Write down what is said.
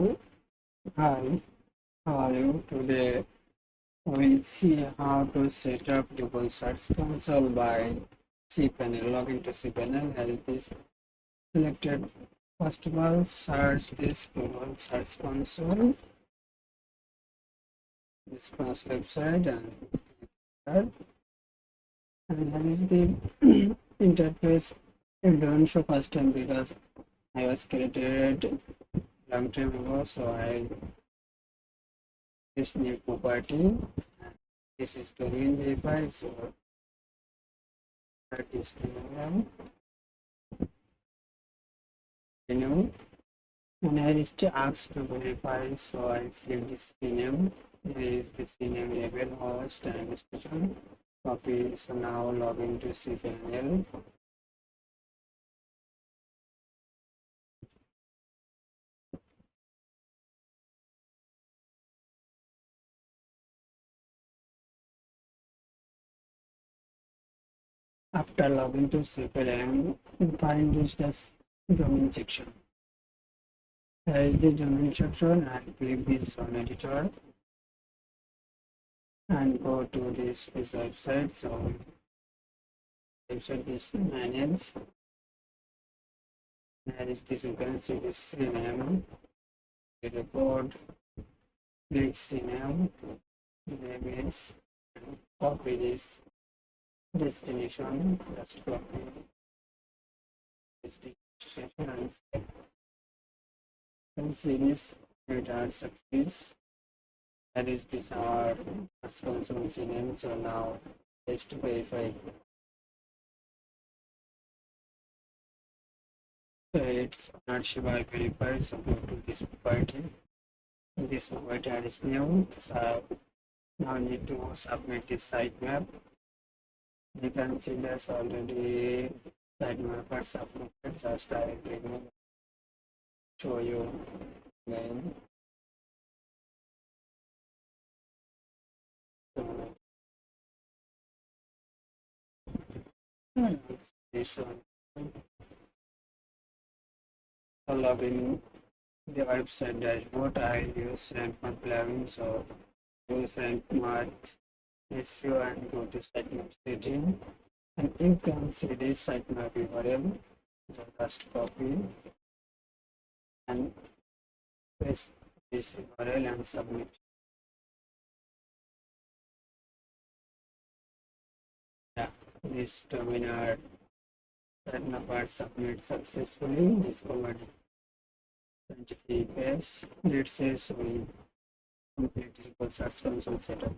So, hi, how are you? Today we'll see how to set up Google Search Console by cPanel. Log into cPanel. Here is this selected. First of all, search this Google Search Console, this first website, and here is the interface. It don't show first time because I was created long time ago, so I this new property. This is domain verify, so that is domain name. And here is to ask to verify, so I'll select this CNAME. Here is the CNAME label, host, and description. Copy. So now log into cPanel. After logging to cPanel, find this domain section. Here is the domain section, and click this on editor and go to this website. So website is manage. Here is this, you can see this name, the report, click name, is, and copy this destination, just copy this destination and save. You can see this data success. That is this our first console name. So now let's verify. So it's not Shiba verified, so go to this property. This property is new. So now need to submit this sitemap. You can see this already sitemap are submitted. Just I will show you again. So, this one. So log in the website dashboard. I use sitemap plugin, so use sitemap SEO and go to sitemap setting. And you can see this sitemap URL. So just copy and paste this URL and submit. Yeah, this terminal sitemap part submit successfully. Discovered 23 pages. Let's say so we complete Google Search Console setup.